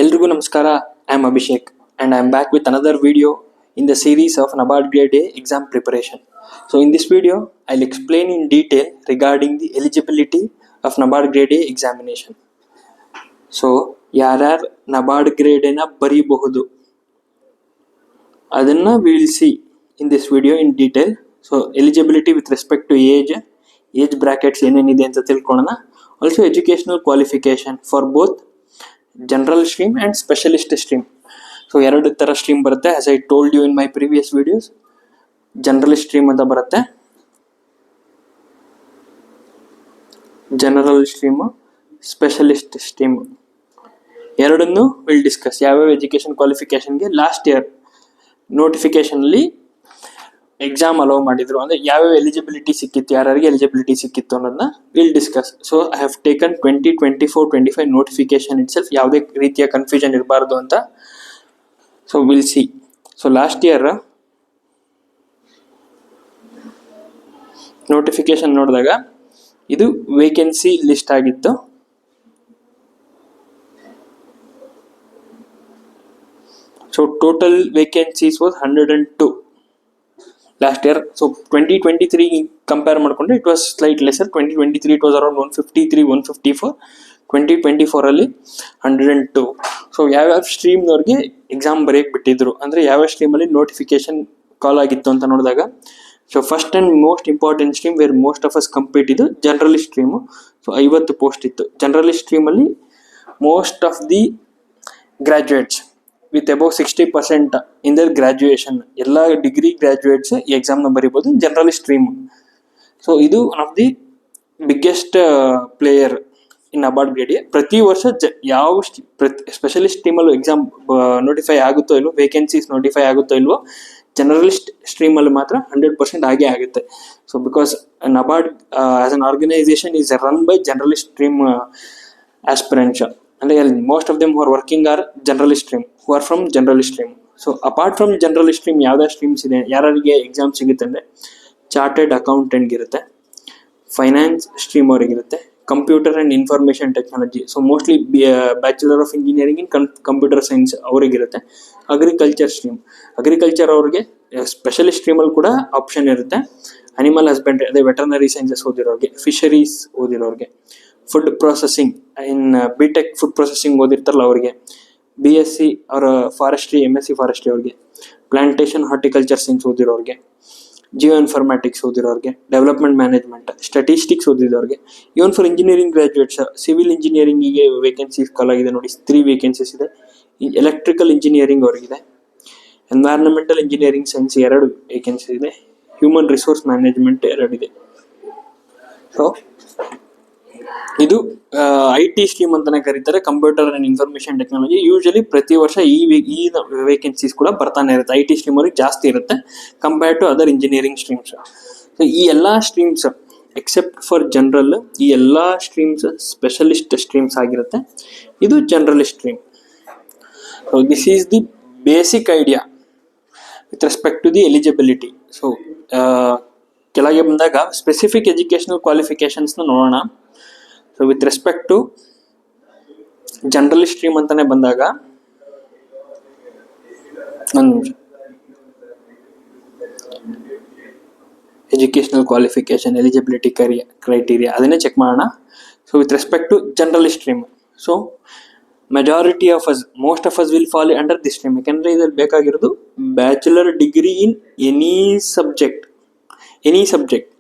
ಎಲ್ರಿಗೂ ನಮಸ್ಕಾರ. I am Abhishek and I am back with another video in the series of NABARD Grade A exam preparation. So in this video, I'll explain in detail regarding the eligibility of NABARD Grade A examination. So ಯಾರ್ಯಾರು NABARD Grade A ನ ಬರೀಬಹುದು ಅದನ್ನ we will see in this video in detail. So eligibility with respect to age brackets ಏನೇನಿದೆ ಅಂತ ತಿಳ್ಕೊಳ್ಳೋಣ. Also educational qualification for both general stream and specialist stream. So ಎರಡು ಥರ stream ಬರುತ್ತೆ. As I told you in my previous videos, general stream ಅಂತ ಬರುತ್ತೆ, general stream, specialist stream, ಎರಡನ್ನು will discuss. ಯಾವ್ಯಾವ ಎಜುಕೇಷನ್ ಕ್ವಾಲಿಫಿಕೇಷನ್ಗೆ ಲಾಸ್ಟ್ ಇಯರ್ ನೋಟಿಫಿಕೇಶನಲ್ಲಿ exam allow ಮಾಡಿದ್ರು, ಅಂದರೆ ಯಾವ್ಯಾವ ಎಲಿಜಿಬಿಲಿಟಿ ಸಿಕ್ಕಿತ್ತು, ಯಾರಿಗೆ ಎಲಿಜಿಬಿಲಿಟಿ ಸಿಕ್ಕಿತ್ತು ಅನ್ನೋದನ್ನ will discuss. So I have taken 2024-25 notification itself, ಯಾವುದೇ ರೀತಿಯ ಕನ್ಫ್ಯೂಷನ್ ಇರಬಾರ್ದು ಅಂತ. So will see. So last year notification ನೋಡಿದಾಗ ಇದು ವೇಕೆನ್ಸಿ ಲಿಸ್ಟ್ ಆಗಿತ್ತು. So total vacancies was 102 last year. So 2023 compare ಮಾಡಿಕೊಂಡ್ರೆ it was slight lesser. 2023 it was around 153-154. 2024 ಅಲ್ಲಿ 102. So ಯಾವ್ಯಾವ ಸ್ಟ್ರೀಮ್ನವ್ರಿಗೆ ಎಕ್ಸಾಮ್ ಬರೆಯಕ್ಕೆ ಬಿಟ್ಟಿದ್ರು, ಅಂದರೆ ಯಾವ್ಯಾವ ಸ್ಟ್ರೀಮಲ್ಲಿ ನೋಟಿಫಿಕೇಶನ್ ಕಾಲ್ ಆಗಿತ್ತು ಅಂತ ನೋಡಿದಾಗ, so first and most important stream where most of us complete ಇದು ಜನರಲಿಸ್ಟ್ ಸ್ಟ್ರೀಮು. ಸೊ 50 ಪೋಸ್ಟ್ ಇತ್ತು ಜನರಲಿಸ್ಟ್ ಸ್ಟ್ರೀಮಲ್ಲಿ. Most of the graduates with above 60% in their graduation, ಎಲ್ಲ ಡಿಗ್ರಿ ಗ್ರಾಜ್ಯುಯೇಟ್ಸ್ ಈ ಎಕ್ಸಾಮ್ನ ಬರೀಬೋದು ಜನರಲಿಸ್ಟ್ ಸ್ಟ್ರೀಮ್. ಸೊ ಇದು one of the biggest player in NABARD Grade A. ಪ್ರತಿ ವರ್ಷ ಯಾವ ಸ್ಪೆಷಲಿಸ್ಟ್ ಸ್ಟ್ರೀಮಲ್ಲೂ ಎಕ್ಸಾಮ್ ನೋಟಿಫೈ ಆಗುತ್ತೋ ಇಲ್ವೋ, ವೇಕೆನ್ಸೀಸ್ ನೋಟಿಫೈ ಆಗುತ್ತೋ ಇಲ್ವೋ, ಜನರಲಿಸ್ಟ್ ಸ್ಟ್ರೀಮಲ್ಲಿ ಮಾತ್ರ 100% ಆಗೇ ಆಗುತ್ತೆ. So because NABARD as an organisation is run by generalist stream aspirants. ಅಂದರೆ most of them who are working are generalist stream, who are from generalist stream. So apart from generalist stream ಯಾವ್ದಾವ streams ಇದೆ, ಯಾರಿಗೆ exam ಸಿಗುತ್ತೆ ಅಂದರೆ chartered ಅಕೌಂಟೆಂಟ್ಗಿರುತ್ತೆ, finance stream ಅವ್ರಿಗಿರುತ್ತೆ, computer and information technology, so mostly bachelor of engineering in computer science ಅವರಿಗಿರುತ್ತೆ. Agriculture stream, agriculture ಅವ್ರಿಗೆ specialist ಸ್ಟ್ರೀಮಲ್ಲಿ ಕೂಡ ಆಪ್ಷನ್ ಇರುತ್ತೆ. ಅನಿಮಲ್ ಹಸ್ಬೆಂಡ್ರಿ, ಅದೇ ವೆಟರ್ನರಿ ಸೈನ್ಸಸ್ ಓದಿರೋರಿಗೆ, ಫಿಶರೀಸ್ ಓದಿರೋರಿಗೆ, food processing in BTech food processing ಓದಿರ್ತಾರಲ್ಲ ಅವರಿಗೆ, BSc ಅವರ ಫಾರೆಸ್ಟ್ರಿ, MSc ಫಾರೆಸ್ಟ್ರಿ ಅವ್ರಿಗೆ, ಪ್ಲಾಂಟೇಶನ್ ಹಾರ್ಟಿಕಲ್ಚರ್ ಸೈನ್ಸ್ ಓದಿರೋರಿಗೆ, ಜಿಯೋ ಇನ್ಫಾರ್ಮ್ಯಾಟಿಕ್ಸ್ ಓದಿರೋರಿಗೆ, ಡೆವಲಪ್ಮೆಂಟ್ ಮ್ಯಾನೇಜ್ಮೆಂಟ್, ಸ್ಟ್ಯಾಟಿಸ್ಟಿಕ್ಸ್ ಓದಿರೋರಿಗೆ, even for engineering graduates, civil ಇಂಜಿನಿಯರಿಂಗಿಗೆ ವೇಕೆನ್ಸೀಸ್ ಕಾಲ್ ಆಗಿದೆ ನೋಡಿ, 3 ವೇಕೆನ್ಸೀಸ್ ಇದೆ. ಎಲೆಕ್ಟ್ರಿಕಲ್ ಇಂಜಿನಿಯರಿಂಗ್ ಅವ್ರಿಗಿದೆ, ಎನ್ವೈರನ್ಮೆಂಟಲ್ ಇಂಜಿನಿಯರಿಂಗ್ ಸೈನ್ಸ್ 2 ವೇಕೆನ್ಸಿ ಇದೆ, ಹ್ಯೂಮನ್ ರಿಸೋರ್ಸ್ ಮ್ಯಾನೇಜ್ಮೆಂಟ್ 2 ಇದೆ. ಸೊ ಇದು IT ಸ್ಟ್ರೀಮ್ ಅಂತಾನೆ ಕರೀತಾರೆ, computer and information technology. Usually ಪ್ರತಿ ವರ್ಷ ಈ ವೇಕೆನ್ಸೀಸ್ ಕೂಡ ಬರ್ತಾನೆ ಇರುತ್ತೆ. IT ಸ್ಟ್ರೀಮ್ ಅವ್ರಿಗೆ ಜಾಸ್ತಿ ಇರುತ್ತೆ compared to other engineering streams. So ಈ ಎಲ್ಲ ಸ್ಟ್ರೀಮ್ಸ್ ಎಕ್ಸೆಪ್ಟ್ ಫಾರ್ ಜನರಲ್, ಈ ಎಲ್ಲ ಸ್ಟ್ರೀಮ್ಸ್ ಸ್ಪೆಷಲಿಸ್ಟ್ ಸ್ಟ್ರೀಮ್ಸ್ ಆಗಿರುತ್ತೆ. ಇದು generalist stream. So this is the basic idea with respect to the eligibility. So ಕೆಳಗೆ ಬಂದಾಗ ಸ್ಪೆಸಿಫಿಕ್ ಎಜುಕೇಷನಲ್ ಕ್ವಾಲಿಫಿಕೇಶನ್ಸ್ನ ನೋಡೋಣ. So with respect to generalist stream ಅಂತಾನೆ ಬಂದಾಗ, ಒಂದು ನಿಮಿಷ, ಎಜುಕೇಷನಲ್ ಕ್ವಾಲಿಫಿಕೇಶನ್ ಎಲಿಜಿಬಿಲಿಟಿ ಕ್ರೈಟೀರಿಯಾ ಅದನ್ನೇ ಚೆಕ್ ಮಾಡೋಣ. So with respect to generalist stream, so majority of us, most of us will fall under this stream. ಯಾಕೆಂದರೆ ಇದ್ರಲ್ಲಿ ಬೇಕಾಗಿರೋದು bachelor degree in any subject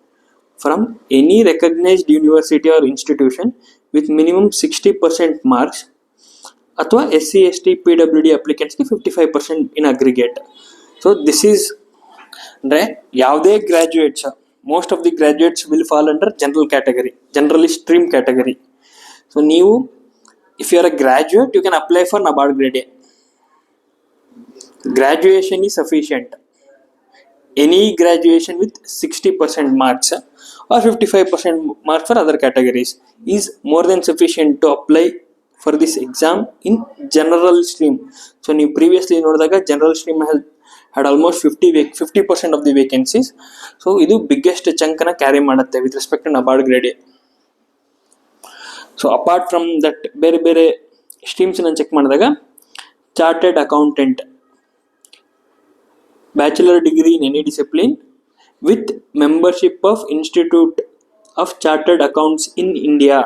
from any recognized university or institution with minimum 60% marks, ಅಥವಾ SC ST PWD ಅಪ್ಲಿಕೆಂಟ್ಸ್ಗೆ 55% in aggregate. So this is ಅಂದರೆ ಯಾವುದೇ graduates, most of the graduates will fall under general category, generalist stream category. So ನೀವು if you are a graduate you can apply for NABARD Grade A. Graduation is sufficient. Any graduation with 60% marks or 55% marks for other categories is more than sufficient to apply for this exam in general stream. So ನೀವು previously ನೋಡಿದಾಗ general stream had almost 50% of the vacancies. So ಇದು biggest chunk ನ carry ಮಾಡುತ್ತೆ with respect to NABARD Grade A. So apart from that ಬೇರೆ ಬೇರೆ streams ನಾನು check ಮಾಡಿದಾಗ chartered accountant, bachelor degree in any discipline with membership of Institute of Chartered Accounts in India.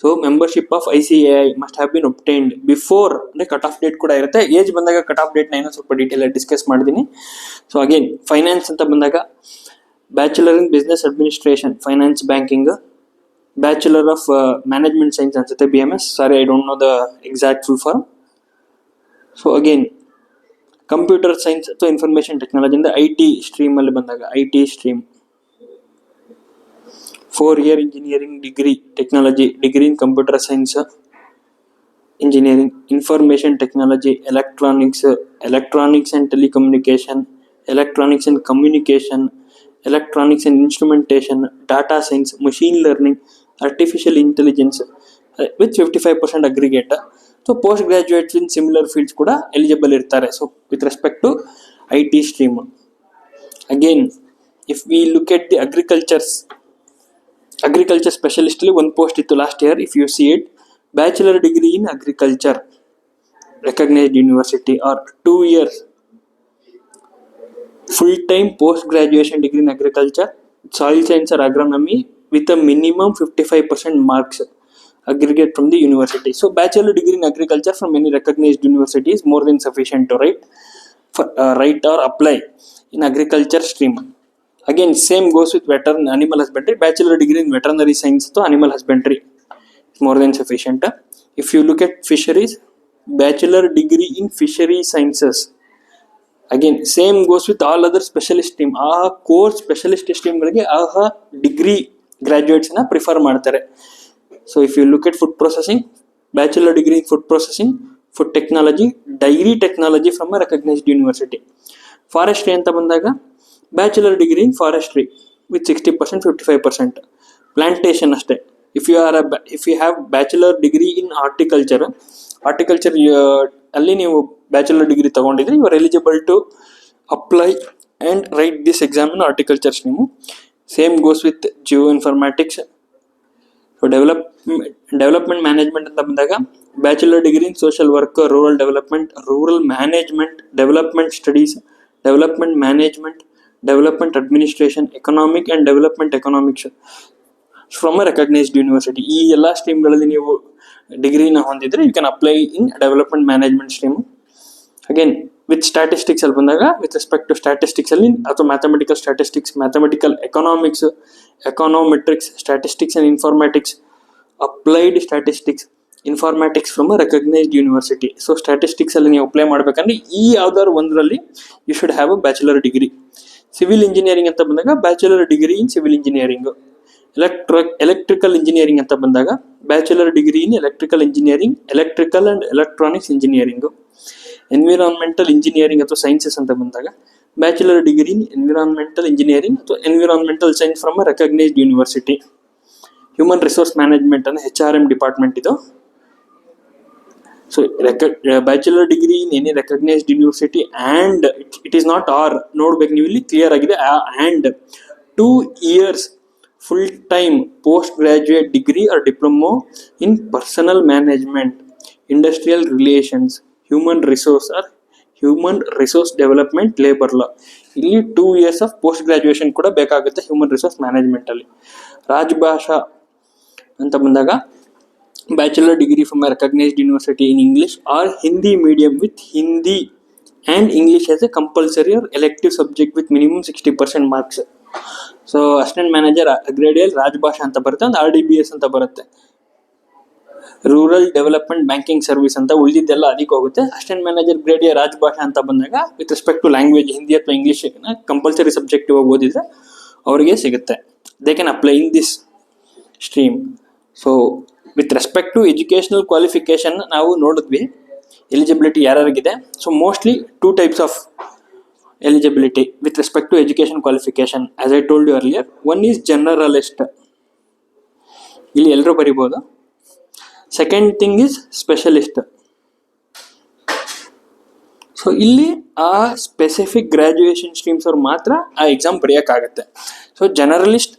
So membership of ICAI must have been obtained before, ಅಂದರೆ cut off date ಕೂಡ ಇರುತ್ತೆ. Age ಬಂದಾಗ cut off ಡೇಟ್ನ ಏನೋ ಸ್ವಲ್ಪ detail ಆಗಿ discuss ಮಾಡಿದ್ದೀನಿ. So again finance ಅಂತ ಬಂದಾಗ bachelor in business administration, finance banking, bachelor of management science ಅನ್ಸುತ್ತೆ, BMS, sorry I don't know the exact full form. So again computer science ಅಥವಾ information technology ಇಂದ IT stream ಅಲ್ಲಿ ಬಂದಾಗ IT stream, 4-year engineering degree technology, degree in computer science engineering, information technology, electronics and telecommunication, electronics and communication, electronics and instrumentation, data science, machine learning, artificial intelligence with 55% aggregate. So post graduates in similar fields ಕೂಡ eligible ಇರ್ತಾರೆ. So with respect to IT stream. Again if we look at the agriculture specialist ಅಲ್ಲಿ ಒಂದು post ಇತ್ತು last year. If you see it, bachelor degree in agriculture, recognized university, or 2 years full time post graduation degree in agriculture, soil science or agronomy with a minimum 55% marks aggregate from the university. So bachelor degree in agriculture from any recognized university is more than sufficient to write or apply in agriculture stream. Again same goes with animal husbandry, bachelor degree in veterinary science to animal husbandry is more than sufficient. If you look at fisheries, bachelor degree in fishery sciences, again same goes with all other specialist stream. ಆ course specialist ಸ್ಟ್ರೀಮ್ಗಳಿಗೆ ಆ degree ಗ್ರಾಜುಯೇಟ್ಸ್ನ prefer ಮಾಡ್ತಾರೆ. So if you look at food processing, bachelor degree in food processing, food technology, dairy technology from a recognised university. Forestry ಅಂತ ಬಂದಾಗ bachelor degree in forestry with 60%, 55%. Plantation ಅಷ್ಟೇ. If you have bachelor degree in horticulture ಅಲ್ಲಿ ನೀವು bachelor degree ತಗೊಂಡಿದ್ರೆ you are eligible to apply and write this exam in horticulture stream. Same goes with geo informatics. So development management ಅಂತ ಬಂದಾಗ bachelor degree in social work, rural development, rural management, development studies, development management, development administration, economic and development economics from a recognised university. ಈ ಎಲ್ಲ ಸ್ಟ್ರೀಮ್ಗಳಲ್ಲಿ ನೀವು ಡಿಗ್ರಿನ ಹೊಂದಿದ್ರೆ you can apply in development management stream. Again with statistics ಅಲ್ಲಿ ಬಂದಾಗ with respect to statistics ಅಲ್ಲಿ ಅಥವಾ mathematical statistics, mathematical economics, econometrics, statistics and informatics, applied statistics, informatics from a recognised university. So statistics ಅಲ್ಲಿ ನೀವು apply ಮಾಡ್ಬೇಕಂದ್ರೆ ಈ ಯಾವ್ದಾದ್ರು ಒಂದರಲ್ಲಿ you should have a bachelor degree. Civil engineering ಅಂತ ಬಂದಾಗ bachelor degree in civil engineering. Electrical engineering ಅಂತ ಬಂದಾಗ bachelor degree in electrical engineering, electrical and electronics engineering. Environmental engineering ಅಥವಾ ಸೈನ್ಸಸ್ ಅಂತ ಬಂದಾಗ bachelor degree in environmental engineering ಅಥವಾ environmental science from a recognised university. Human resource management ಅನ್ನು HRM department ಇದು. So bachelor degree in any recognised university and it is not R, ನೋಡ್ಬೇಕು ನೀವು ಇಲ್ಲಿ clear ಆಗಿದೆ, and 2 years full time post graduate degree or diploma in personal management, industrial relations, human resource development, labor law. ಇಲ್ಲಿ 2 years of post graduation ಕೂಡ ಬೇಕಾಗುತ್ತೆ human resource management ಅಲ್ಲಿ. ರಾಜಭಾಷಾ ಅಂತ ಬಂದಾಗ bachelor degree from a recognised university in English or Hindi medium with Hindi and English as a compulsory or elective subject with minimum 60% marks. So assistant manager ಗ್ರೇಡಿಯಲ್ಲಿ ರಾಜಭಾಷಾ ಅಂತ ಬರುತ್ತೆ, ಒಂದು RDBS ಅಂತ ಬರುತ್ತೆ. ರೂರಲ್ ಡೆವಲಪ್ಮೆಂಟ್ ಬ್ಯಾಂಕಿಂಗ್ ಸರ್ವಿಸ್ ಅಂತ ಉಳಿದಿದ್ದೆಲ್ಲ ಅದಕ್ಕೆ ಹೋಗುತ್ತೆ. ಅಸಿಸ್ಟೆಂಟ್ ಮ್ಯಾನೇಜರ್ ಗ್ರೇಡಿಯ ರಾಜಭಾಷಾ ಅಂತ ಬಂದಾಗ with respect to language Hindi ಅಥವಾ ಇಂಗ್ಲೀಷ್ ಕಂಪಲ್ಸರಿ ಸಬ್ಜೆಕ್ಟ್ ಓದಿದ್ರೆ ಅವರಿಗೆ ಸಿಗುತ್ತೆ. They can apply in this stream. So with respect to educational qualification ನಾವು ನೋಡಿದ್ವಿ ಎಲಿಜಿಬಿಲಿಟಿ ಯಾರ್ಯಾರಿಗಿದೆ. So mostly 2 types of eligibility with respect to education qualification, as I told you earlier. One is generalist, ಇಲ್ಲಿ ಎಲ್ಲರೂ ಬರಿಬೋದು. Second thing is specialist. So ಇಲ್ಲಿ ಆ specific graduation streams ಅವ್ರು ಮಾತ್ರ ಆ ಎಕ್ಸಾಮ್ ಬರೆಯೋಕ್ಕಾಗತ್ತೆ. ಸೊ ಜನರಲಿಸ್ಟ್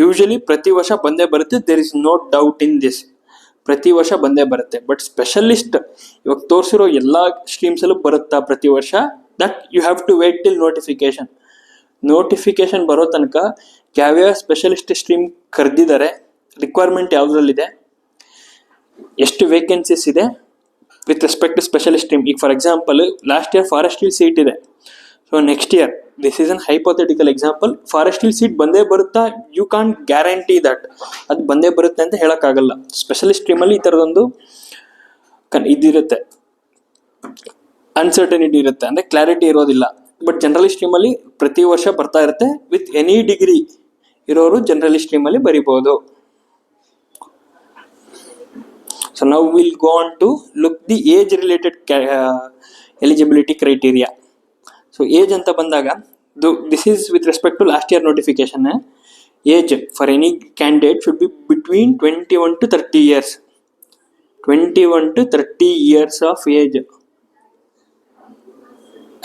ಯೂಶಲಿ ಪ್ರತಿ ವರ್ಷ ಬಂದೇ ಬರುತ್ತೆ, there is no doubt in this. ಪ್ರತಿ ವರ್ಷ ಬಂದೇ ಬರುತ್ತೆ. ಬಟ್ ಸ್ಪೆಷಲಿಸ್ಟ್ ಇವಾಗ ತೋರಿಸಿರೋ ಎಲ್ಲ ಸ್ಟ್ರೀಮ್ಸಲ್ಲೂ ಬರುತ್ತಾ ಪ್ರತಿ ವರ್ಷ? That you have to wait till notification ಬರೋ ತನಕ ಯಾವ್ಯಾವ ಸ್ಪೆಷಲಿಸ್ಟ್ ಸ್ಟ್ರೀಮ್ ಕರೆದಿದ್ದಾರೆ, ರಿಕ್ವೈರ್ಮೆಂಟ್ ಯಾವುದ್ರಲ್ಲಿದೆ, ಎಷ್ಟು ವೇಕೆನ್ಸೀಸ್ ಇದೆ with respect to specialist stream. ಈಗ for example last year forestry seat ಇದೆ. So next year, this is an hypothetical example, forestry seat ಬಂದೇ ಬರುತ್ತಾ? ಯು ಕಾಂಟ್ ಗ್ಯಾರಂಟಿ ದಟ್ ಅದು ಬಂದೇ ಬರುತ್ತೆ ಅಂತ ಹೇಳೋಕ್ಕಾಗಲ್ಲ. ಸ್ಪೆಷಲಿಸ್ಟ್ ಸ್ಟ್ರೀಮಲ್ಲಿ ಈ ಥರದೊಂದು ಇದಿರುತ್ತೆ, ಅನ್ಸರ್ಟನಿಟಿ ಇರುತ್ತೆ, ಅಂದರೆ ಕ್ಲಾರಿಟಿ ಇರೋದಿಲ್ಲ. ಬಟ್ ಜನರಲ್ ಸ್ಟ್ರೀಮಲ್ಲಿ ಪ್ರತಿ ವರ್ಷ ಬರ್ತಾ ಇರುತ್ತೆ. ವಿತ್ ಎನಿ ಡಿಗ್ರಿ ಇರೋರು ಜನರಲ್ ಸ್ಟ್ರೀಮಲ್ಲಿ ಬರಿಬೋದು. ಸೊ ನಾವು will go on to look the age related eligibility criteria. So age ಅಂತ ಬಂದಾಗ this is with respect to last year notification. Age for any candidate should be between 21 to 30 years. 21 to 30 years of age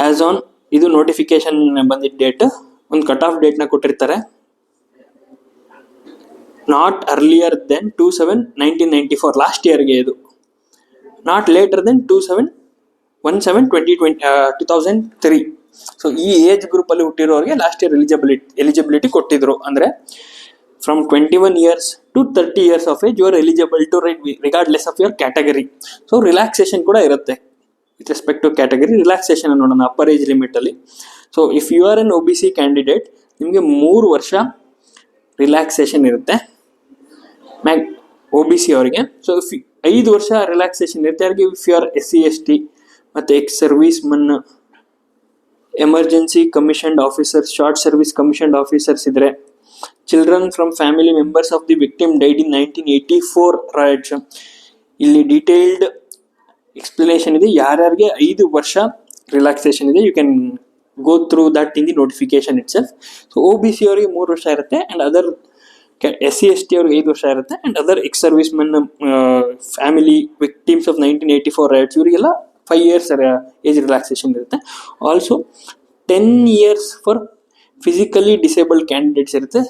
as on ಇದು notification ಬಂದಿದ್ದ date. ಒಂದು cut off ಡೇಟ್ನ ಕೊಟ್ಟಿರ್ತಾರೆ. Not earlier than 2/7/1994 last ಇಯರ್ಗೆ ಇದು. Not later than 2/7/2003. So ಈ age ಗ್ರೂಪಲ್ಲಿ ಹುಟ್ಟಿರೋರಿಗೆ ಲಾಸ್ಟ್ ಇಯರ್ ಎಲಿಜಿಬಿಲಿಟಿ ಕೊಟ್ಟಿದ್ರು. ಅಂದರೆ from 21 years to 30 years of age you are eligible to write regardless of your category. So relaxation ಕೂಡ ಇರುತ್ತೆ with respect to category. Relaxation ನೋಡೋಣ ಅಪ್ಪರ್ ಏಜ್ ಲಿಮಿಟಲ್ಲಿ. So if you are an OBC candidate, ನಿಮಗೆ 3 ವರ್ಷ relaxation ಇರುತ್ತೆ OBC ಅವರಿಗೆ. So 5 ವರ್ಷ relaxation ಇರುತ್ತೆ ಯಾರಿಗೆ? If you are SC ST ಮತ್ತು ex service man, emergency commissioned officers, short service commissioned officers ಇದ್ರೆ, children from family members of the victim died in 1984 riots. ಇಲ್ಲಿ ಡೀಟೇಲ್ಡ್ ಎಕ್ಸ್ಪ್ಲನೇಷನ್ ಇದೆ ಯಾರ್ಯಾರಿಗೆ 5 ವರ್ಷ ರಿಲ್ಯಾಕ್ಸೇಷನ್ ಇದೆ. You can go through that in the notification itself. So OBC ಅವರಿಗೆ 3 ವರ್ಷ ಇರುತ್ತೆ, and other SC ST ಅವ್ರಿಗೆ 5 ವರ್ಷ ಇರುತ್ತೆ, and other ex service men, family victims of 1984 riots ಇವರಿಗೆಲ್ಲ 5 years ಏಜ್ ರಿಲ್ಯಾಕ್ಸೇಷನ್ ಇರುತ್ತೆ. Also 10 years for physically disabled candidates ಇರುತ್ತೆ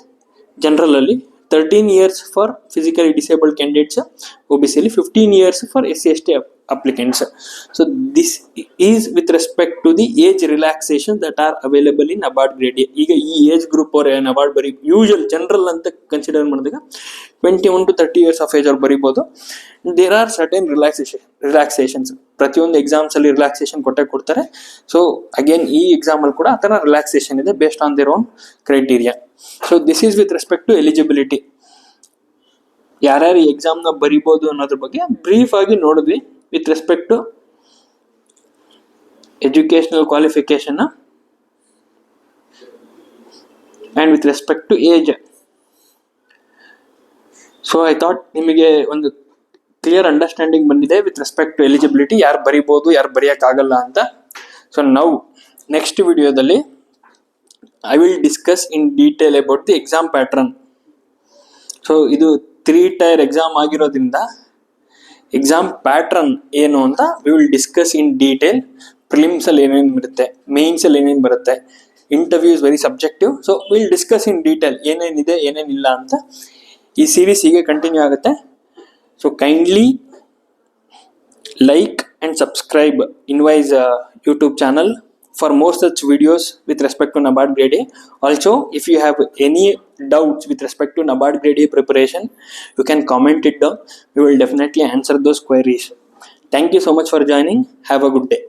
ಜನರಲಲ್ಲಿ, 13 years for physically disabled candidates OBCಯಲ್ಲಿ, 15 years for SC ST applicants. So this is with respect to the age relaxation that are available in NABARD grade A. ಈಗ ಈ age group ಅವ್ರು NABARD ಬರೀ usual general ಅಂತ consider ಮಾಡಿದಾಗ 21 to 30 years of age ಅವ್ರು ಬರೀಬೋದು. There are certain relaxations. ಪ್ರತಿಯೊಂದು ಎಕ್ಸಾಮ್ಸಲ್ಲಿ ರಿಲ್ಯಾಕ್ಸೇಷನ್ ಕೊಡ್ತಾರೆ. ಸೊ ಅಗೇನ್ ಈ ಎಕ್ಸಾಮಲ್ಲಿ ಕೂಡ ಆ ಥರ ರಿಲ್ಯಾಕ್ಸೇಷನ್ ಇದೆ based on their own criteria. So this is with respect to eligibility. ಯಾರ್ಯಾರು ಎಕ್ಸಾಮ್ನ ಬರಿಬೋದು ಅನ್ನೋದ್ರ ಬಗ್ಗೆ ಬ್ರೀಫ್ ಆಗಿ ನೋಡಿದ್ವಿ. With respect to educational qualification and with respect to age. So I thought ನಿಮಗೆ ಒಂದು ಕ್ಲಿಯರ್ ಅಂಡರ್ಸ್ಟ್ಯಾಂಡಿಂಗ್ ಬಂದಿದೆ ವಿತ್ ರೆಸ್ಪೆಕ್ಟ್ ಟು ಎಲಿಜಿಬಿಲಿಟಿ, ಯಾರು ಬರಿಬೋದು ಯಾರು ಬರೆಯೋಕ್ಕಾಗಲ್ಲ ಅಂತ. ಸೊ ನಾವು ನೆಕ್ಸ್ಟ್ ವಿಡಿಯೋದಲ್ಲಿ I will discuss in detail about the exam pattern. So ಇದು 3 tier ಎಕ್ಸಾಮ್ ಆಗಿರೋದ್ರಿಂದ ಎಕ್ಸಾಮ್ ಪ್ಯಾಟ್ರನ್ ಏನು ಅಂತ we will discuss in detail. ಪ್ರಿಲಿಮ್ಸಲ್ಲಿ ಏನೇನು ಬರುತ್ತೆ, ಮೇನ್ಸಲ್ಲಿ ಏನೇನು ಬರುತ್ತೆ, interviews very subjective. So will discuss in detail ಏನೇನಿದೆ ಏನೇನಿಲ್ಲ ಅಂತ. ಈ ಸೀರೀಸ್ ಹೀಗೆ ಕಂಟಿನ್ಯೂ ಆಗುತ್ತೆ. So kindly like and subscribe ಇನ್ವೈಸ್ YouTube channel for more such videos with respect to NABARD grade A. Also, if you have any doubts with respect to NABARD grade A preparation, you can comment it down. We will definitely answer those queries. Thank you so much for joining. Have a good day.